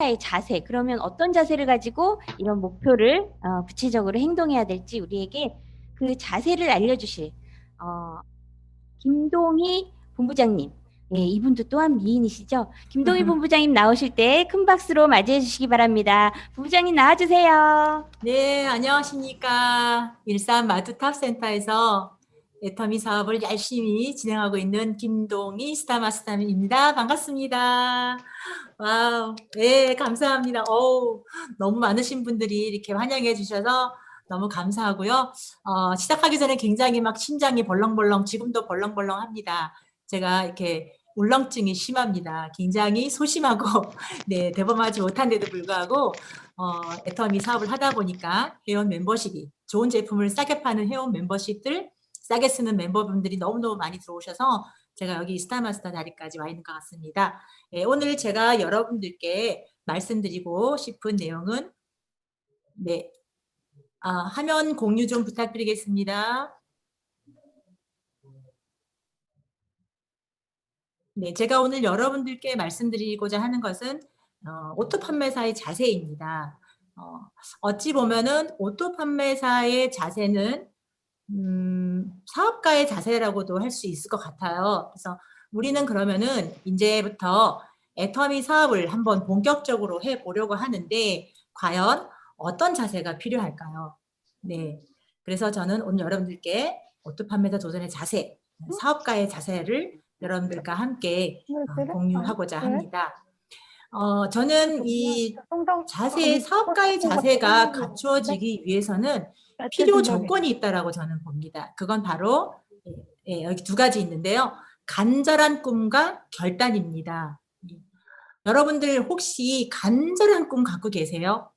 의 자세, 그러면 어떤 자세를 가지고 이런 목표를 구체적으로 행동해야 될지 우리에게 그 자세를 알려주실 어, 김동희 본부장님. 예, 이분도 또한 미인이시죠? 김동희 본부장님 나오실 때 큰 박수로 맞이해 주시기 바랍니다. 본부장님 나와주세요. 네, 안녕하십니까. 일산 마두탑센터에서 애터미 사업을 열심히 진행하고 있는 김동희 스타마스터입니다. 반갑습니다. 와우, 네, 감사합니다. 어우, 너무 많으신 분들이 이렇게 환영해 주셔서 너무 감사하고요. 시작하기 전에 굉장히 막 심장이 벌렁벌렁, 지금도 벌렁벌렁 합니다. 제가 이렇게 울렁증이 심합니다. 굉장히 소심하고, 네, 대범하지 못한데도 불구하고, 애터미 사업을 하다 보니까 회원 멤버십이 좋은 제품을 싸게 파는 회원 멤버십들, 싸게 쓰는 멤버분들이 너무너무 많이 들어오셔서 제가 여기 스타마스터 자리까지 와 있는 것 같습니다. 예, 오늘 제가 여러분들께 말씀드리고 싶은 내용은 네, 화면 공유 좀 부탁드리겠습니다. 네, 제가 오늘 여러분들께 말씀드리고자 하는 것은 오토 판매사의 자세입니다. 어찌 보면은 오토 판매사의 자세는 사업가의 자세라고도 할 수 있을 것 같아요. 그래서 우리는 그러면은 이제부터 애터미 사업을 한번 본격적으로 해보려고 하는데 과연 어떤 자세가 필요할까요? 네. 그래서 저는 오늘 여러분들께 오토 판매사 도전의 자세, 사업가의 자세를 여러분들과 함께 공유하고자 합니다. 저는 이 자세, 사업가의 자세가 갖추어지기 위해서는 필요 조건이 있다라고 저는 봅니다. 그건 바로 여기 두 가지 있는데요. 간절한 꿈과 결단입니다. 여러분들 혹시 간절한 꿈 갖고 계세요?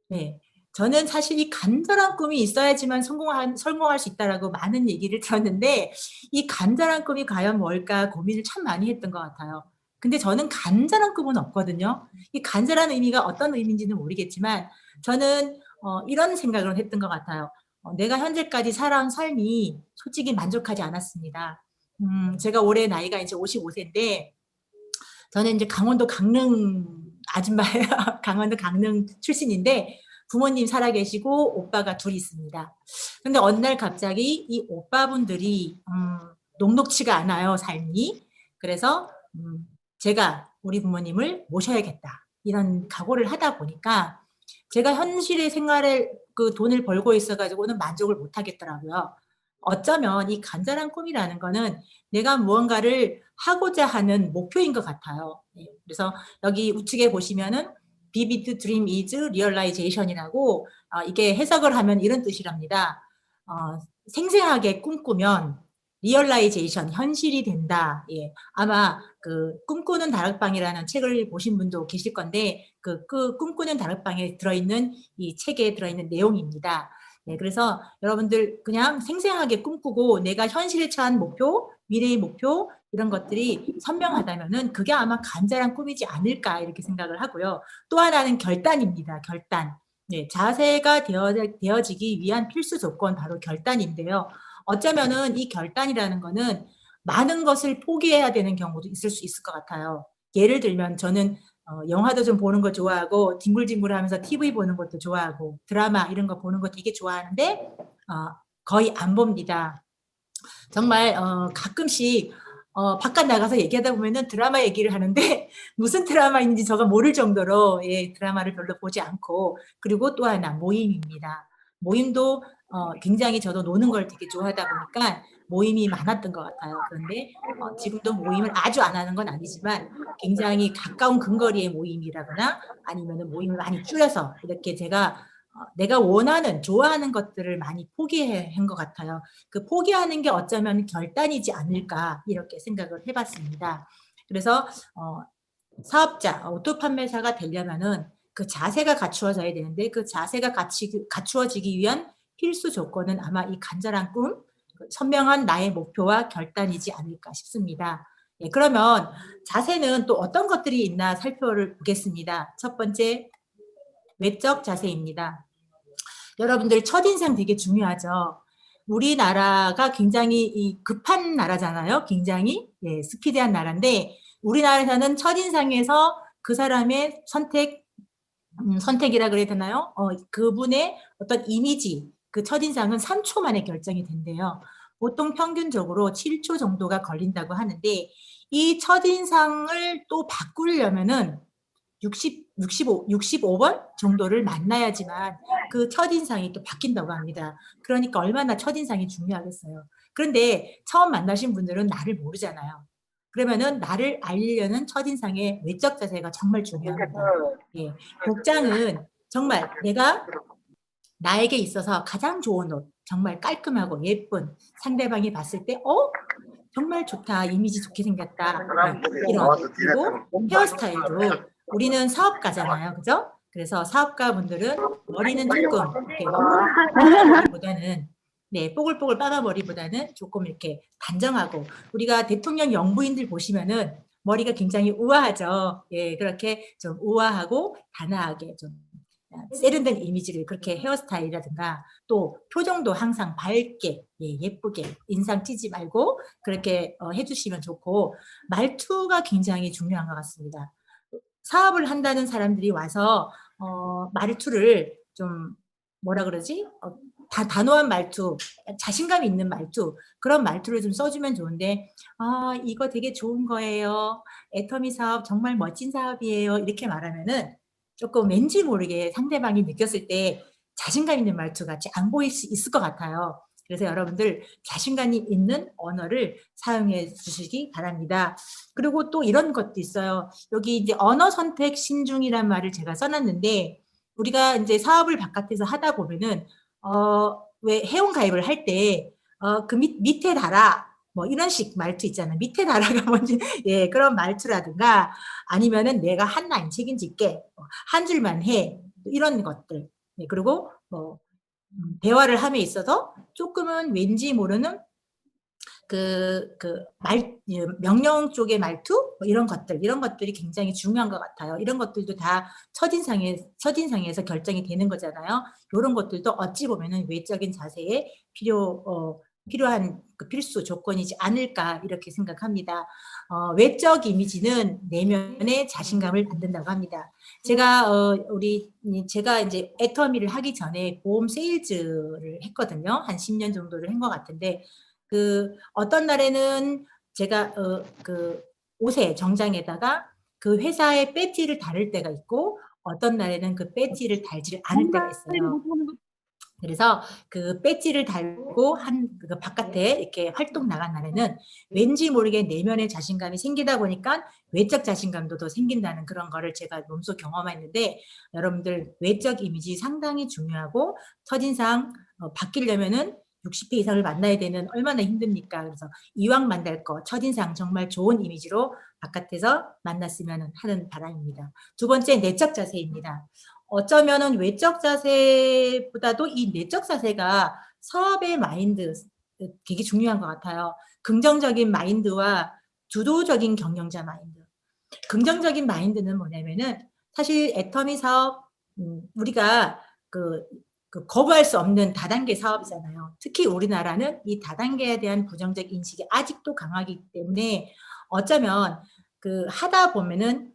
네. 저는 사실 이 간절한 꿈이 있어야지만 성공할 수 있다라고 많은 얘기를 들었는데 이 간절한 꿈이 과연 뭘까 고민을 참 많이 했던 것 같아요. 근데 저는 간절한 꿈은 없거든요. 이 간절한 의미가 어떤 의미인지는 모르겠지만 저는 이런 생각을 했던 것 같아요. 내가 현재까지 살아온 삶이 솔직히 만족하지 않았습니다. 제가 올해 나이가 이제 55세인데 저는 이제 강원도 강릉 아줌마예요. 강원도 강릉 출신인데 부모님 살아계시고 오빠가 둘이 있습니다. 근데 어느 날 갑자기 이 오빠분들이 녹록치가 않아요, 삶이. 그래서 제가 우리 부모님을 모셔야겠다. 이런 각오를 하다 보니까 제가 현실의 생활에 그 돈을 벌고 있어가지고는 만족을 못 하겠더라고요. 어쩌면 이 간절한 꿈이라는 거는 내가 무언가를 하고자 하는 목표인 것 같아요. 네, 그래서 여기 우측에 보시면은 Vivid Dream is Realization이라고 이게 해석을 하면 이런 뜻이랍니다. 생생하게 꿈꾸면 리얼라이제이션, 현실이 된다. 예, 아마 그 꿈꾸는 다락방이라는 책을 보신 분도 계실 건데 그 꿈꾸는 다락방에 들어있는 이 책에 들어있는 내용입니다. 네, 그래서 여러분들 그냥 생생하게 꿈꾸고 내가 현실에 처한 목표, 미래의 목표 이런 것들이 선명하다면은 그게 아마 간절한 꿈이지 않을까 이렇게 생각을 하고요. 또 하나는 결단입니다. 결단. 네, 자세가 되어지기 위한 필수 조건 바로 결단인데요. 어쩌면은 이 결단이라는 거는 많은 것을 포기해야 되는 경우도 있을 수 있을 것 같아요. 예를 들면 저는 영화도 좀 보는 거 좋아하고 뒹굴뒹굴하면서 TV 보는 것도 좋아하고 드라마 이런 거 보는 것도 되게 좋아하는데 거의 안 봅니다. 정말 가끔씩 바깥 나가서 얘기하다 보면은 드라마 얘기를 하는데 무슨 드라마인지 저가 모를 정도로 예, 드라마를 별로 보지 않고 그리고 또 하나 모임입니다. 모임도 굉장히 저도 노는 걸 되게 좋아하다 보니까 모임이 많았던 것 같아요. 그런데 지금도 모임을 아주 안 하는 건 아니지만 굉장히 가까운 근거리의 모임이라거나 아니면 모임을 많이 줄여서 이렇게 제가 내가 원하는 좋아하는 것들을 많이 포기한 것 같아요. 그 포기하는 게 어쩌면 결단이지 않을까 이렇게 생각을 해봤습니다. 그래서 사업자, 오토 판매사가 되려면은 그 자세가 갖추어져야 되는데 그 자세가 갖추어지기 위한 필수 조건은 아마 이 간절한 꿈, 선명한 나의 목표와 결단이지 않을까 싶습니다. 예, 그러면 자세는 또 어떤 것들이 있나 살펴보겠습니다. 첫 번째, 외적 자세입니다. 여러분들 첫인상 되게 중요하죠. 우리나라가 굉장히 급한 나라잖아요. 굉장히 스피디한 나라인데 우리나라에서는 첫인상에서 그 사람의 선택이라 그래야 되나요? 그분의 어떤 이미지, 그 첫인상은 3초 만에 결정이 된대요. 보통 평균적으로 7초 정도가 걸린다고 하는데 이 첫인상을 또 바꾸려면은 65번 정도를 만나야지만 그 첫인상이 또 바뀐다고 합니다. 그러니까 얼마나 첫인상이 중요하겠어요. 그런데 처음 만나신 분들은 나를 모르잖아요. 그러면은 나를 알리려는 첫인상의 외적 자세가 정말 중요합니다. 예, 복장은 정말 내가 나에게 있어서 가장 좋은 옷, 정말 깔끔하고 예쁜 상대방이 봤을 때, 정말 좋다, 이미지 좋게 생겼다. 이런. 그리고 헤어스타일도 우리는 사업가잖아요, 그죠? 그래서 사업가분들은 머리는 조금 이렇게 너무 빠가머리보다는 뽀글뽀글 빠가머리보다는 조금 이렇게 단정하고 우리가 대통령 영부인들 보시면은 머리가 굉장히 우아하죠. 예, 그렇게 좀 우아하고 단아하게 좀 세련된 이미지를 그렇게 헤어스타일이라든가 또 표정도 항상 밝게 예쁘게 인상 찌지 말고 그렇게 해주시면 좋고 말투가 굉장히 중요한 것 같습니다. 사업을 한다는 사람들이 와서 말투를 좀 뭐라 그러지? 다 단호한 말투, 자신감 있는 말투 그런 말투를 좀 써주면 좋은데 이거 되게 좋은 거예요. 애터미 사업 정말 멋진 사업이에요. 이렇게 말하면은 조금 왠지 모르게 상대방이 느꼈을 때 자신감 있는 말투 같이 안 보일 수 있을 것 같아요. 그래서 여러분들 자신감이 있는 언어를 사용해 주시기 바랍니다. 그리고 또 이런 것도 있어요. 여기 이제 언어 선택 신중이란 말을 제가 써놨는데 우리가 이제 사업을 바깥에서 하다 보면은 왜 회원 가입을 할 때 그 밑에 달아 뭐 이런 식 말투 있잖아요. 밑에 달아가 뭔지 예 그런 말투라든가 아니면은 내가 한 라인 책임질게 한 줄만 해 이런 것들 그리고 뭐 대화를 함에 있어서 조금은 왠지 모르는 명령 쪽의 말투 뭐 이런 것들이 굉장히 중요한 것 같아요. 이런 것들도 다 첫인상에서 결정이 되는 거잖아요. 이런 것들도 어찌 보면은 외적인 자세에 필요한 필수 조건이지 않을까 이렇게 생각합니다. 외적 이미지는 내면의 자신감을 만든다고 합니다. 제가 이제 애터미를 하기 전에 보험 세일즈를 했거든요. 한 10년 정도를 한 것 같은데 어떤 날에는 제가 그 옷에 정장에다가 그 회사의 배지를 달을 때가 있고 어떤 날에는 그 배지를 달지를 않을 때가 있어요. 그래서 그 배지를 달고 그 바깥에 이렇게 활동 나간 날에는 왠지 모르게 내면의 자신감이 생기다 보니까 외적 자신감도 더 생긴다는 그런 거를 제가 몸소 경험했는데 여러분들 외적 이미지 상당히 중요하고 첫인상 바뀌려면은 60회 이상을 만나야 되는 얼마나 힘듭니까? 그래서 이왕 만날 거 첫인상 정말 좋은 이미지로 바깥에서 만났으면 하는 바람입니다. 두 번째 내적 자세입니다. 어쩌면은 외적 자세보다도 이 내적 자세가 사업의 마인드 되게 중요한 것 같아요. 긍정적인 마인드와 주도적인 경영자 마인드. 긍정적인 마인드는 뭐냐면은 사실 애터미 사업 우리가 거부할 수 없는 다단계 사업이잖아요. 특히 우리나라는 이 다단계에 대한 부정적 인식이 아직도 강하기 때문에 어쩌면 하다 보면은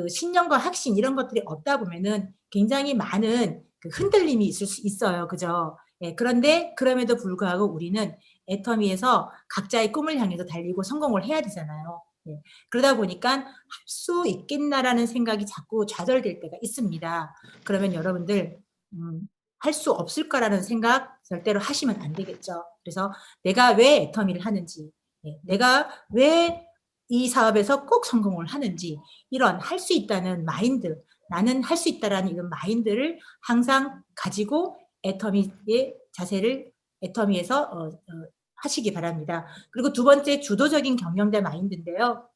신념과 확신 이런 것들이 없다 보면은 굉장히 많은 흔들림이 있을 수 있어요. 그죠? 예, 그런데 그럼에도 불구하고 우리는 애터미에서 각자의 꿈을 향해서 달리고 성공을 해야 되잖아요. 예, 그러다 보니까 할 수 있겠나라는 생각이 자꾸 좌절될 때가 있습니다. 그러면 여러분들 할 수 없을 거라는 생각 절대로 하시면 안 되겠죠. 그래서 내가 왜 애터미를 하는지, 내가 왜 이 사업에서 꼭 성공을 하는지 이런 할 수 있다는 마인드, 나는 할 수 있다라는 이런 마인드를 항상 가지고 애터미의 자세를 애터미에서 하시기 바랍니다. 그리고 두 번째 주도적인 경영자 마인드인데요.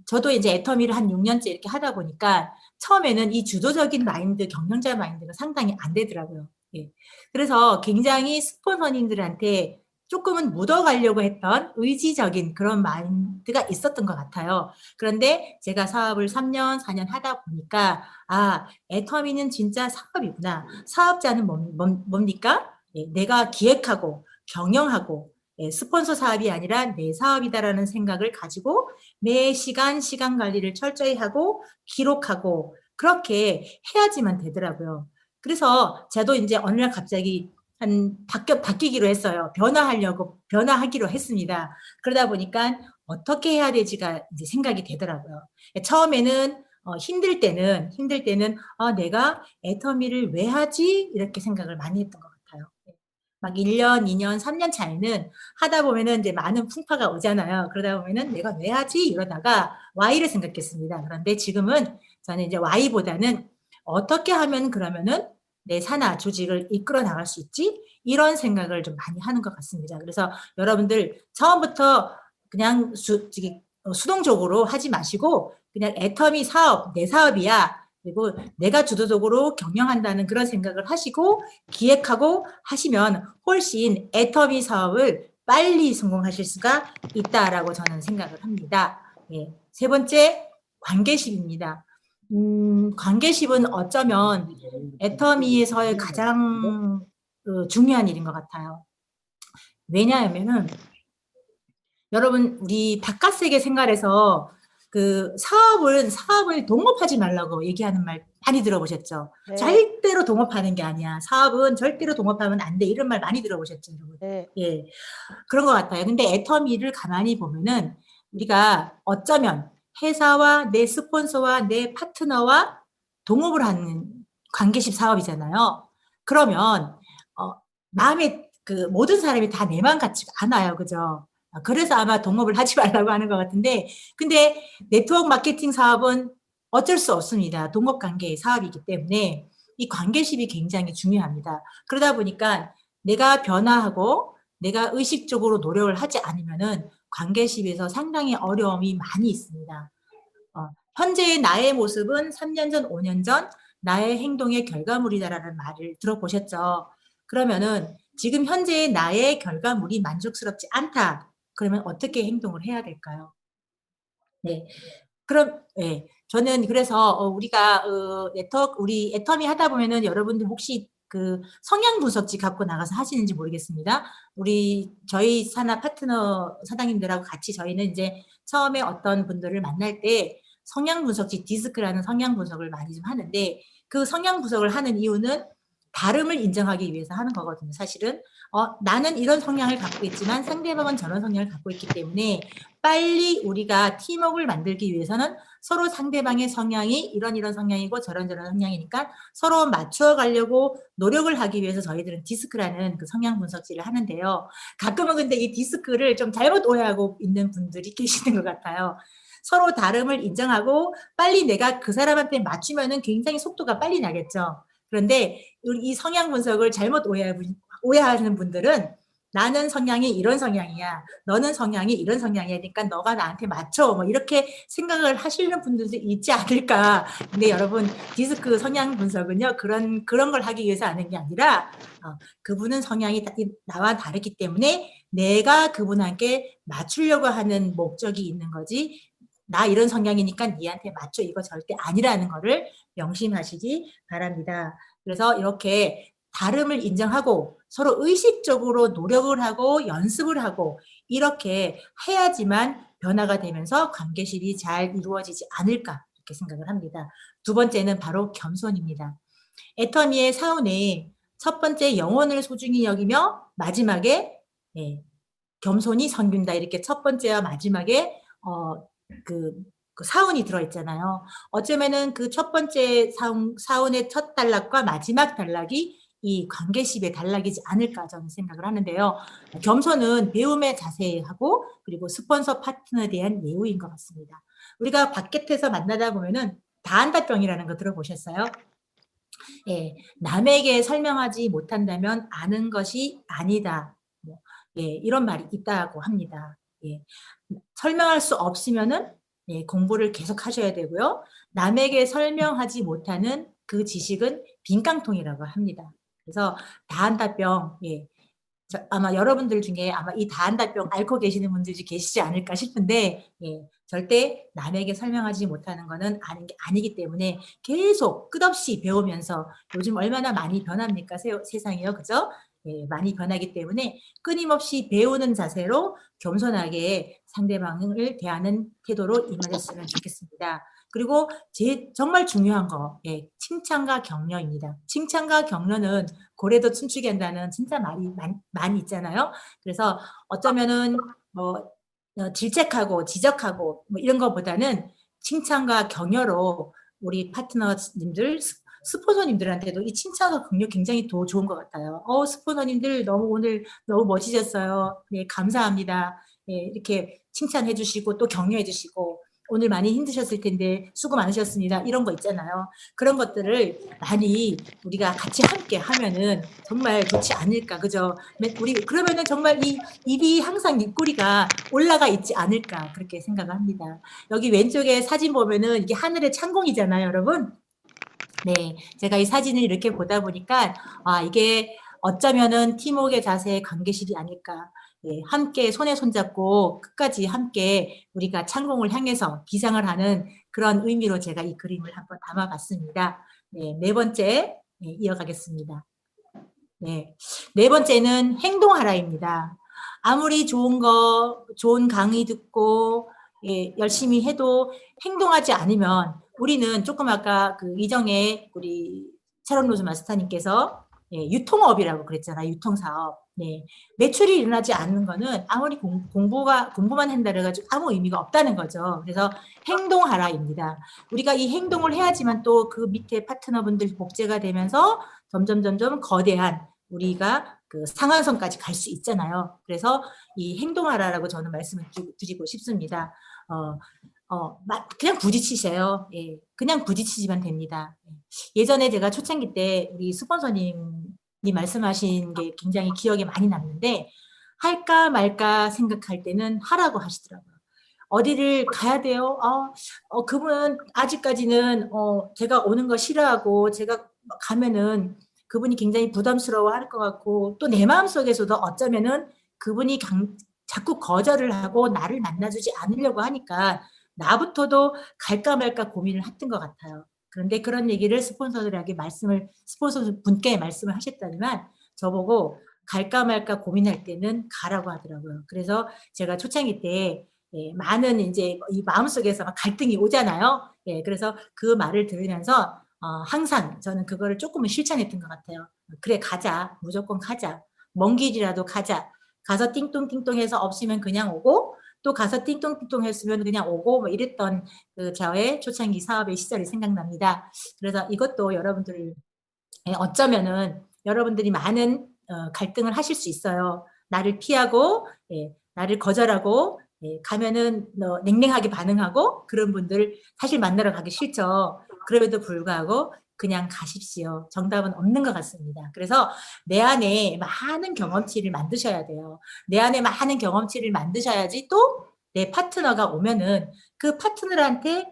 저도 이제 애터미를 한 6년째 이렇게 하다 보니까 처음에는 이 주도적인 마인드, 경영자 마인드가 상당히 안 되더라고요. 예. 그래서 굉장히 스폰서님들한테 조금은 묻어가려고 했던 의지적인 그런 마인드가 있었던 것 같아요. 그런데 제가 사업을 3년, 4년 하다 보니까 애터미는 진짜 사업이구나. 사업자는 뭡니까? 예, 내가 기획하고 경영하고 스폰서 사업이 아니라 내 사업이다라는 생각을 가지고 매 시간 시간 관리를 철저히 하고 기록하고 그렇게 해야지만 되더라고요. 그래서 저도 이제 어느 날 갑자기 바뀌기로 했어요. 변화하기로 했습니다. 그러다 보니까 어떻게 해야 되지가 이제 생각이 되더라고요. 처음에는 힘들 때는 내가 애터미를 왜 하지? 이렇게 생각을 많이 했던 것 같아요. 막 1년, 2년, 3년 차에는 하다 보면은 이제 많은 풍파가 오잖아요. 그러다 보면은 내가 왜 하지? 이러다가 Y를 생각했습니다. 그런데 지금은 저는 이제 Y보다는 어떻게 하면 그러면은 내 산하 조직을 이끌어 나갈 수 있지? 이런 생각을 좀 많이 하는 것 같습니다. 그래서 여러분들 처음부터 그냥 수동적으로 하지 마시고 그냥 애터미 사업, 내 사업이야. 그리고 내가 주도적으로 경영한다는 그런 생각을 하시고 기획하고 하시면 훨씬 애터미 사업을 빨리 성공하실 수가 있다라고 저는 생각을 합니다. 예. 세 번째, 관계십입니다. 관계십은 어쩌면 애터미에서의 가장 중요한 일인 것 같아요. 왜냐하면은 여러분 우리 바깥 세계 생활에서 그 사업을 동업하지 말라고 얘기하는 말 많이 들어보셨죠? 네. 절대로 동업하는 게 아니야. 사업은 절대로 동업하면 안 돼. 이런 말 많이 들어보셨죠, 여러분? 네. 예, 그런 것 같아요. 근데 애터미를 가만히 보면은 우리가 어쩌면 회사와 내 스폰서와 내 파트너와 동업을 하는 관계십 사업이잖아요. 그러면 마음에 그 모든 사람이 다 내 마음 같지가 않아요, 그죠? 그래서 아마 동업을 하지 말라고 하는 것 같은데, 근데 네트워크 마케팅 사업은 어쩔 수 없습니다. 동업 관계의 사업이기 때문에 이 관계십이 굉장히 중요합니다. 그러다 보니까 내가 변화하고 내가 의식적으로 노력을 하지 않으면은 관계십에서 상당히 어려움이 많이 있습니다. 현재의 나의 모습은 3년 전, 5년 전 나의 행동의 결과물이다라는 말을 들어보셨죠? 그러면은 지금 현재의 나의 결과물이 만족스럽지 않다. 그러면 어떻게 행동을 해야 될까요? 네. 그럼, 예. 저는 그래서, 우리가, 우리 애터미 하다 보면은 여러분들 혹시 그 성향 분석지 갖고 나가서 하시는지 모르겠습니다. 저희 산하 파트너 사장님들하고 같이 저희는 이제 처음에 어떤 분들을 만날 때 성향 분석지 디스크라는 성향 분석을 많이 좀 하는데 그 성향 분석을 하는 이유는 다름을 인정하기 위해서 하는 거거든요. 사실은 나는 이런 성향을 갖고 있지만 상대방은 저런 성향을 갖고 있기 때문에 빨리 우리가 팀워크를 만들기 위해서는 서로 상대방의 성향이 이런 성향이고 저런 성향이니까 서로 맞추어 가려고 노력을 하기 위해서 저희들은 디스크라는 그 성향 분석지를 하는데요. 가끔은 근데 이 디스크를 좀 잘못 오해하고 있는 분들이 계시는 것 같아요. 서로 다름을 인정하고 빨리 내가 그 사람한테 맞추면은 굉장히 속도가 빨리 나겠죠. 그런데 이 성향 분석을 잘못 오해하는 분들은 나는 성향이 이런 성향이야. 너는 성향이 이런 성향이니까 너가 나한테 맞춰. 뭐 이렇게 생각을 하시는 분들도 있지 않을까. 근데 여러분 디스크 성향 분석은요. 그런 걸 하기 위해서 하는 게 아니라 그분은 성향이 나와 다르기 때문에 내가 그분한테 맞추려고 하는 목적이 있는 거지. 나 이런 성향이니까 니한테 맞춰 이거 절대 아니라는 거를 명심하시기 바랍니다. 그래서 이렇게 다름을 인정하고 서로 의식적으로 노력을 하고 연습을 하고 이렇게 해야지만 변화가 되면서 관계실이 잘 이루어지지 않을까 이렇게 생각을 합니다. 두 번째는 바로 겸손입니다. 애터미의 사원의 첫 번째 영혼을 소중히 여기며 마지막에 겸손이 선균다 이렇게 첫 번째와 마지막에 그 사운이 들어있잖아요. 어쩌면은 그 첫 번째 사운의 첫 단락과 마지막 단락이 이 관계십의 단락이지 않을까 저는 생각을 하는데요. 겸손은 배움의 자세하고 그리고 스폰서 파트너에 대한 예우인 것 같습니다. 우리가 밖에서 만나다 보면은 다한다병이라는 거 들어보셨어요? 예, 남에게 설명하지 못한다면 아는 것이 아니다. 이런 말이 있다고 합니다. 설명할 수 없으면은 공부를 계속 하셔야 되고요. 남에게 설명하지 못하는 그 지식은 빈깡통이라고 합니다. 그래서 다한다병, 아마 여러분들 중에 아마 이 다한다병 앓고 계시는 분들이 계시지 않을까 싶은데, 절대 남에게 설명하지 못하는 것은 아는 게 아니기 때문에 계속 끝없이 배우면서 요즘 얼마나 많이 변합니까? 세상이요. 그죠? 많이 변하기 때문에 끊임없이 배우는 자세로 겸손하게 상대방을 대하는 태도로 임하셨으면 좋겠습니다. 그리고 정말 중요한 거, 칭찬과 격려입니다. 칭찬과 격려는 고래도 춤추게 한다는 진짜 말이 많이 있잖아요. 그래서 어쩌면은 질책하고 지적하고 뭐 이런 것보다는 칭찬과 격려로 우리 파트너님들, 스포너님들한테도 이 칭찬과 격려 굉장히 더 좋은 것 같아요. 스포너님들 오늘 너무 멋지셨어요. 네, 감사합니다. 이렇게 칭찬해 주시고 또 격려해 주시고 오늘 많이 힘드셨을 텐데 수고 많으셨습니다. 이런 거 있잖아요. 그런 것들을 많이 우리가 같이 함께 하면은 정말 좋지 않을까, 그죠? 우리 그러면은 정말 이 입이 항상 입꼬리가 올라가 있지 않을까 그렇게 생각을 합니다. 여기 왼쪽에 사진 보면은 이게 하늘의 창공이잖아요, 여러분. 네, 제가 이 사진을 이렇게 보다 보니까 이게 어쩌면은 팀워크의 자세의 관계실이 아닐까. 함께 손에 손잡고 끝까지 함께 우리가 창공을 향해서 비상을 하는 그런 의미로 제가 이 그림을 한번 담아봤습니다. 네 번째 이어가겠습니다. 네 번째는 행동하라입니다. 아무리 좋은 강의 듣고 열심히 해도 행동하지 않으면 우리는 조금 아까 그 이정혜 우리 샤론 로즈 마스터님께서 유통업이라고 그랬잖아요. 유통사업. 매출이 일어나지 않는 거는 아무리 공부만 한다 그래가지고 아무 의미가 없다는 거죠. 그래서 행동하라입니다. 우리가 이 행동을 해야지만 또 그 밑에 파트너분들 복제가 되면서 점점 거대한 우리가 그 상한선까지 갈 수 있잖아요. 그래서 이 행동하라라고 저는 말씀을 드리고 싶습니다. 그냥 부딪히세요. 그냥 부딪히시면 됩니다. 예전에 제가 초창기 때 우리 스폰서님이 말씀하신 게 굉장히 기억에 많이 남는데 할까 말까 생각할 때는 하라고 하시더라고요. 어디를 가야 돼요? 그분은 아직까지는 제가 오는 거 싫어하고 제가 가면은 그분이 굉장히 부담스러워할 것 같고 또 내 마음속에서도 어쩌면은 그분이 자꾸 거절을 하고 나를 만나주지 않으려고 하니까 나부터도 갈까 말까 고민을 했던 것 같아요. 그런데 그런 얘기를 스폰서 분께 말씀을 하셨다지만 저보고 갈까 말까 고민할 때는 가라고 하더라고요. 그래서 제가 초창기 때 많은 이제 이 마음속에서 막 갈등이 오잖아요. 그래서 그 말을 들으면서 항상 저는 그거를 조금은 실천했던 것 같아요. 그래, 가자. 무조건 가자. 먼 길이라도 가자. 가서 띵똥띵똥 해서 없으면 그냥 오고 또 가서 띵똥띵똥 했으면 그냥 오고 뭐 이랬던 그 저의 초창기 사업의 시절이 생각납니다. 그래서 이것도 여러분들 어쩌면은 여러분들이 많은 갈등을 하실 수 있어요. 나를 피하고 나를 거절하고 가면은 냉랭하게 반응하고 그런 분들 사실 만나러 가기 싫죠. 그럼에도 불구하고 그냥 가십시오. 정답은 없는 것 같습니다. 그래서 내 안에 많은 경험치를 만드셔야 돼요. 내 안에 많은 경험치를 만드셔야지 또 내 파트너가 오면은 그 파트너분한테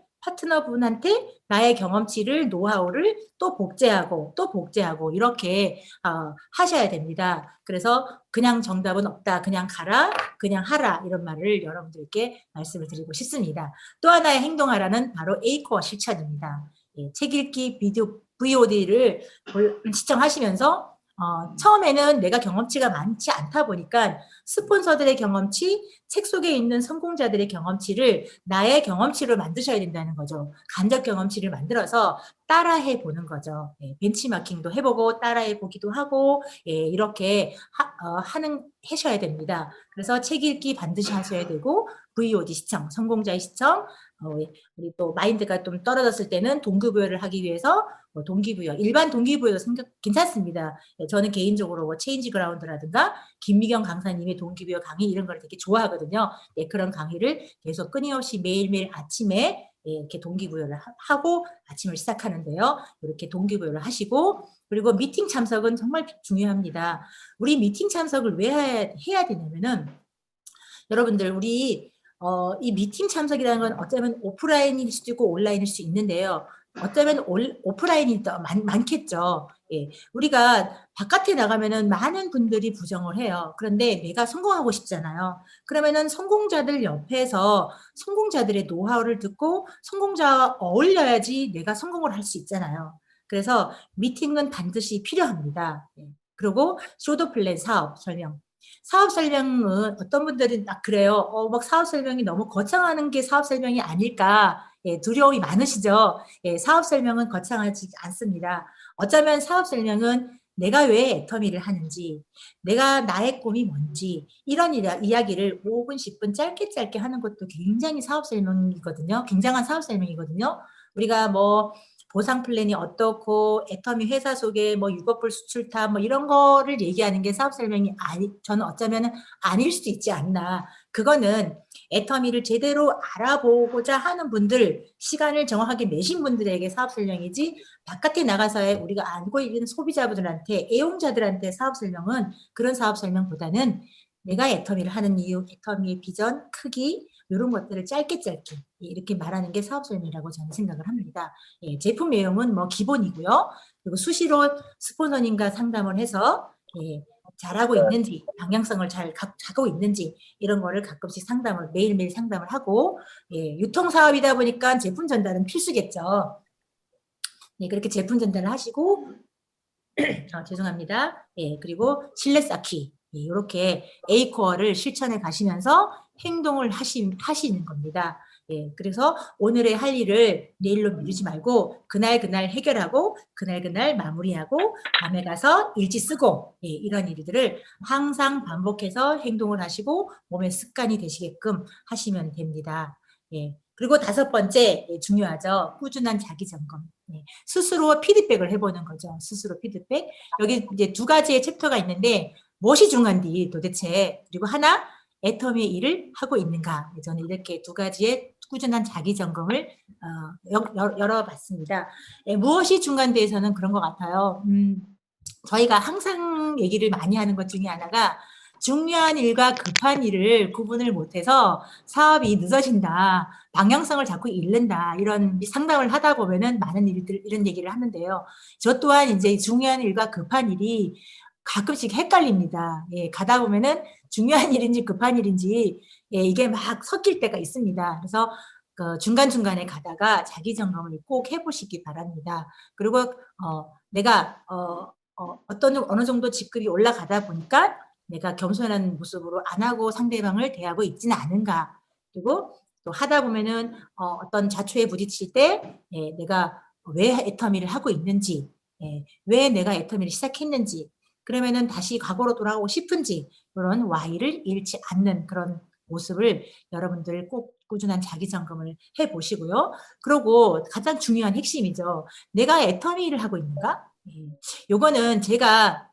나의 경험치를 노하우를 또 복제하고 이렇게 하셔야 됩니다. 그래서 그냥 정답은 없다. 그냥 가라. 그냥 하라. 이런 말을 여러분들께 말씀을 드리고 싶습니다. 또 하나의 행동하라는 바로 A코어 실천입니다. 책 읽기 VOD를 시청하시면서 처음에는 내가 경험치가 많지 않다 보니까 스폰서들의 경험치, 책 속에 있는 성공자들의 경험치를 나의 경험치로 만드셔야 된다는 거죠. 간접 경험치를 만들어서 따라해 보는 거죠. 벤치마킹도 해보고 따라해 보기도 하고 이렇게 하셔야 됩니다. 그래서 책 읽기 반드시 하셔야 되고 VOD 시청, 성공자의 시청, 우리 또 마인드가 좀 떨어졌을 때는 동기부여를 하기 위해서 동기부여, 일반 동기부여도 괜찮습니다. 저는 개인적으로 체인지 그라운드라든가 김미경 강사님의 동기부여 강의 이런 걸 되게 좋아하거든요. 그런 강의를 계속 끊임없이 매일매일 아침에 이렇게 동기부여를 하고 아침을 시작하는데요. 이렇게 동기부여를 하시고 그리고 미팅 참석은 정말 중요합니다. 우리 미팅 참석을 왜 해야 되냐면은 여러분들 우리 이 미팅 참석이라는 건 어쩌면 오프라인일 수도 있고 온라인일 수 있는데요. 어쩌면 오프라인이 더 많겠죠. 우리가 바깥에 나가면은 많은 분들이 부정을 해요. 그런데 내가 성공하고 싶잖아요. 그러면은 성공자들 옆에서 성공자들의 노하우를 듣고 성공자와 어울려야지 내가 성공을 할 수 있잖아요. 그래서 미팅은 반드시 필요합니다. 그리고 쇼도 플랜 사업 설명. 사업 설명은 어떤 분들은 그래요. 막 사업 설명이 너무 거창하는 게 사업 설명이 아닐까. 예, 두려움이 많으시죠? 예, 사업 설명은 거창하지 않습니다. 어쩌면 사업 설명은 내가 왜 애터미를 하는지, 내가 나의 꿈이 뭔지, 이런 이야기를 5분, 10분 짧게 하는 것도 굉장히 사업 설명이거든요. 굉장한 사업 설명이거든요. 우리가 뭐 보상 플랜이 어떻고 애터미 회사 속에 뭐 6억 불 수출탑 뭐 이런 거를 얘기하는 게 사업 설명이 저는 어쩌면 아닐 수도 있지 않나. 그거는 애터미를 제대로 알아보고자 하는 분들, 시간을 정확하게 내신 분들에게 사업 설명이지, 바깥에 나가서의 우리가 알고 있는 소비자분들한테, 애용자들한테 사업 설명은 그런 사업 설명보다는 내가 애터미를 하는 이유, 애터미의 비전, 크기, 이런 것들을 짧게 이렇게 말하는 게 사업 설명이라고 저는 생각을 합니다. 예, 제품 내용은 뭐 기본이고요. 그리고 수시로 스포너님과 상담을 해서 예, 잘하고 있는지, 방향성을 잘 가고 있는지 이런 거를 가끔씩 매일매일 상담을 하고, 예, 유통사업이다 보니까 제품 전달은 필수겠죠. 네, 그렇게 제품 전달을 하시고, 죄송합니다. 예, 그리고 신뢰 쌓기. 예, 이렇게 A코어를 실천해 가시면서 행동을 하시는 겁니다. 예, 그래서 오늘의 할 일을 내일로 미루지 말고 그날 해결하고 그날 마무리하고 밤에 가서 일지 쓰고, 예, 이런 일들을 항상 반복해서 행동을 하시고 몸의 습관이 되시게끔 하시면 됩니다. 예, 그리고 5번째, 예, 중요하죠. 꾸준한 자기 점검. 예, 스스로 피드백을 해보는 거죠. 스스로 피드백. 여기 이제 2가지의 챕터가 있는데 무엇이 중요한지 도대체, 그리고 하나 애터미의 일을 하고 있는가. 저는 이렇게 2가지의 꾸준한 자기 점검을 열어봤습니다. 예, 무엇이 중요한데에서는 그런 것 같아요. 저희가 항상 얘기를 많이 하는 것 중에 하나가 중요한 일과 급한 일을 구분을 못해서 사업이 늦어진다, 방향성을 자꾸 잃는다, 이런 상담을 하다 보면은 많은 일들 이런 얘기를 하는데요. 저 또한 이제 중요한 일과 급한 일이 가끔씩 헷갈립니다. 예, 가다 보면은 중요한 일인지 급한 일인지, 예, 이게 막 섞일 때가 있습니다. 그래서 중간중간에 가다가 자기 점검을 꼭 해보시기 바랍니다. 그리고 내가 어느 정도 직급이 올라가다 보니까 내가 겸손한 모습으로 안 하고 상대방을 대하고 있지는 않은가. 그리고 또 하다 보면은 어떤 자초에 부딪힐 때, 예, 내가 왜 애터미를 하고 있는지, 예, 왜 내가 애터미를 시작했는지, 그러면은 다시 과거로 돌아가고 싶은지, 그런 Y를 잃지 않는 그런 모습을 여러분들 꼭 꾸준한 자기 점검을 해보시고요. 그리고 가장 중요한 핵심이죠. 내가 애터미를 하고 있는가? 예. 요거는 제가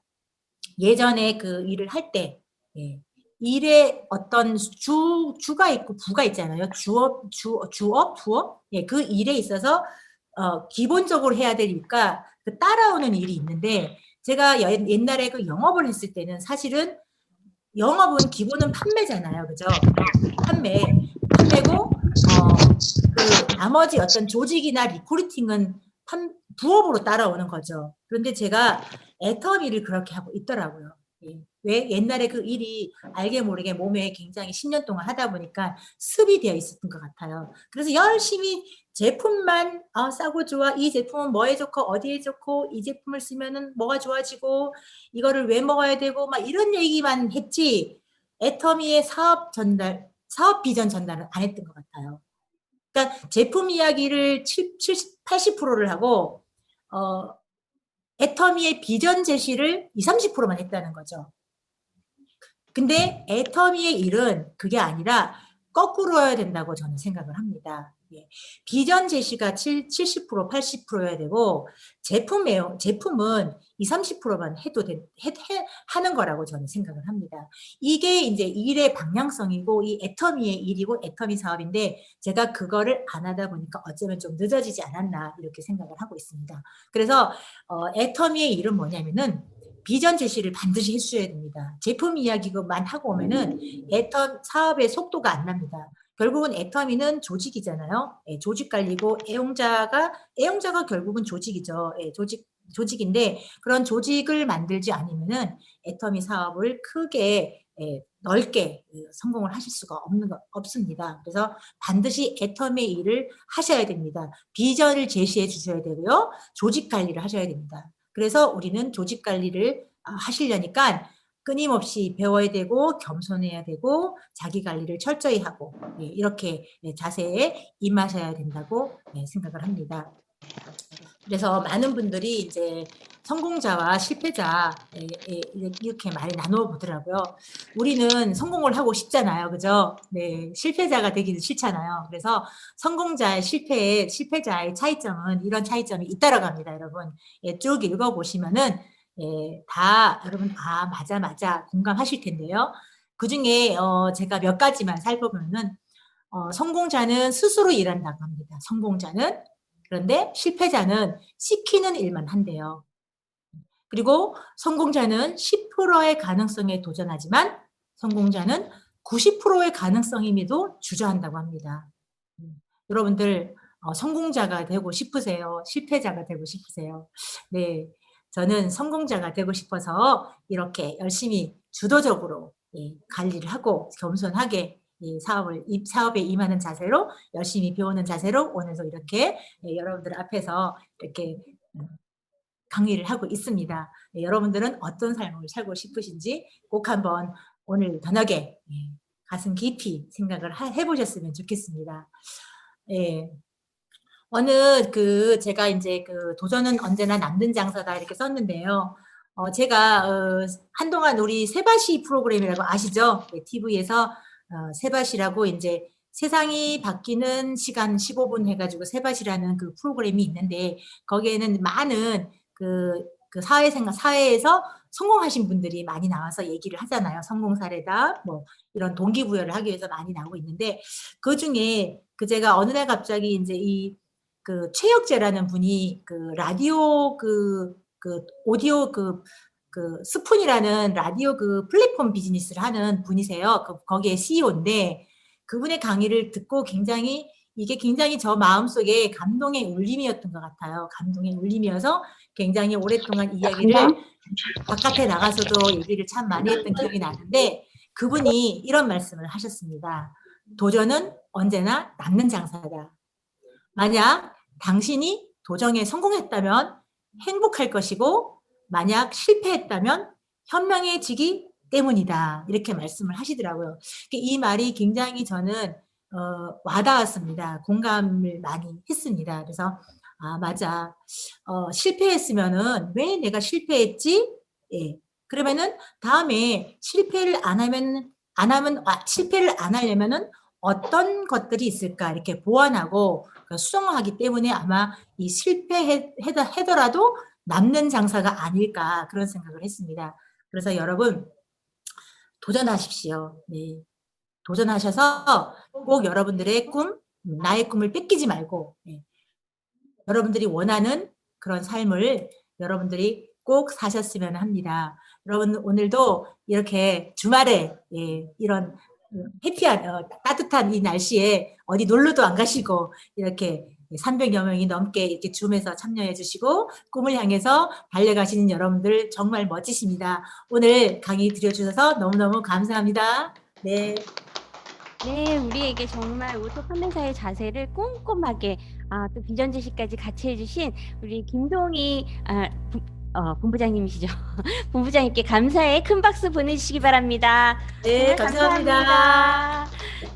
예전에 그 일을 할 때, 예, 일에 어떤 주가 있고 부가 있잖아요. 주업, 부업. 예, 그 일에 있어서 기본적으로 해야 될 일과 그 따라오는 일이 있는데, 제가 옛날에 그 영업을 했을 때는 사실은 영업은 기본은 판매잖아요. 그죠? 판매고, 그 나머지 어떤 조직이나 리크루팅은 부업으로 따라오는 거죠. 그런데 제가 애터미를 그렇게 하고 있더라고요. 예. 왜? 옛날에 그 일이 알게 모르게 몸에 굉장히 10년 동안 하다 보니까 습이 되어 있었던 것 같아요. 그래서 열심히 제품만 싸고 좋아, 이 제품은 뭐에 좋고 어디에 좋고, 이 제품을 쓰면은 뭐가 좋아지고, 이거를 왜 먹어야 되고, 막 이런 얘기만 했지, 애터미의 사업 비전 전달은 안 했던 것 같아요. 그러니까 제품 이야기를 80%를 하고 애터미의 비전 제시를 30%만 했다는 거죠. 근데 애터미의 일은 그게 아니라 거꾸로 해야 된다고 저는 생각을 합니다. 예. 비전 제시가 70%, 80%여야 되고, 제품은 20, 30%만 하는 거라고 저는 생각을 합니다. 이게 이제 일의 방향성이고, 이 애터미의 일이고, 애터미 사업인데, 제가 그거를 안 하다 보니까 어쩌면 좀 늦어지지 않았나, 이렇게 생각을 하고 있습니다. 그래서, 애터미의 일은 뭐냐면은, 비전 제시를 반드시 해주셔야 됩니다. 제품 이야기만 하고 오면은 사업의 속도가 안 납니다. 결국은 애터미는 조직이잖아요. 예, 조직 관리고, 애용자가 결국은 조직이죠. 예, 조직인데, 그런 조직을 만들지 않으면은 애터미 사업을 크게, 예, 넓게 성공을 하실 수가 없습니다. 그래서 반드시 애터미의 일을 하셔야 됩니다. 비전을 제시해 주셔야 되고요. 조직 관리를 하셔야 됩니다. 그래서 우리는 조직 관리를 하시려니까 끊임없이 배워야 되고 겸손해야 되고 자기 관리를 철저히 하고 이렇게 자세에 임하셔야 된다고 생각을 합니다. 그래서 많은 분들이 이제 성공자와 실패자 이렇게 많이 나누어 보더라고요. 우리는 성공을 하고 싶잖아요, 그죠? 네, 실패자가 되기는 싫잖아요. 그래서 성공자의 실패자의 차이점은 이런 차이점이 있다라고 합니다, 여러분. 쭉 읽어보시면은 다 여러분 맞아 공감하실 텐데요. 그 중에 제가 몇 가지만 살펴보면은 성공자는 스스로 일한다고 합니다. 성공자는. 그런데 실패자는 시키는 일만 한대요. 그리고 성공자는 10%의 가능성에 도전하지만 성공자는 90%의 가능성임에도 주저한다고 합니다. 여러분들 성공자가 되고 싶으세요? 실패자가 되고 싶으세요? 네, 저는 성공자가 되고 싶어서 이렇게 열심히 주도적으로 관리를 하고 겸손하게 사업에 임하는 자세로 열심히 배우는 자세로 오늘도 이렇게 여러분들 앞에서 이렇게 강의를 하고 있습니다. 여러분들은 어떤 삶을 살고 싶으신지 꼭 한번 오늘 저녁에 가슴 깊이 생각을 해보셨으면 좋겠습니다. 어느 제가 이제 도전은 언제나 남는 장사다 이렇게 썼는데요. 제가 한동안 우리 세바시 프로그램이라고 아시죠? TV에서 세바시라고 이제 세상이 바뀌는 시간 15분 해가지고 세바시라는 그 프로그램이 있는데 거기에는 많은 사회에서 성공하신 분들이 많이 나와서 얘기를 하잖아요. 성공 사례다, 뭐 이런 동기부여를 하기 위해서 많이 나오고 있는데 그 중에 제가 어느 날 갑자기 이제 최혁재라는 분이 라디오 오디오 스푼이라는 라디오 플랫폼 비즈니스를 하는 분이세요. 거기에 CEO인데 그분의 강의를 듣고 이게 굉장히 저 마음속에 감동의 울림이었던 것 같아요. 감동의 울림이어서 굉장히 오랫동안 이야기를 바깥에 나가서도 얘기를 참 많이 했던 기억이 나는데 그분이 이런 말씀을 하셨습니다. 도전은 언제나 남는 장사다. 만약 당신이 도전에 성공했다면 행복할 것이고 만약 실패했다면 현명해지기 때문이다. 이렇게 말씀을 하시더라고요. 이 말이 굉장히 저는 와닿았습니다. 공감을 많이 했습니다. 그래서 맞아. 실패했으면은 왜 내가 실패했지? 그러면은 다음에 실패를 안 하려면은 어떤 것들이 있을까 이렇게 보완하고 수정하기 때문에 아마 이 실패하더라도 남는 장사가 아닐까 그런 생각을 했습니다. 그래서 여러분 도전하십시오. 네. 도전하셔서 꼭 여러분들의 나의 꿈을 뺏기지 말고 여러분들이 원하는 그런 삶을 여러분들이 꼭 사셨으면 합니다. 여러분 오늘도 이렇게 주말에 이런 해피한 따뜻한 이 날씨에 어디 놀러도 안 가시고 이렇게 300여 명이 넘게 이렇게 줌에서 참여해 주시고 꿈을 향해서 달려가시는 여러분들 정말 멋지십니다. 오늘 강의 들려주셔서 너무너무 감사합니다. 네. 네, 우리에게 정말 오토 판매사의 자세를 꼼꼼하게 또 비전 제시까지 같이 해주신 우리 김동희 본부장님이시죠. 본부장님께 감사의 큰 박수 보내주시기 바랍니다. 네, 감사합니다.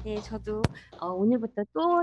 네, 저도 오늘부터 또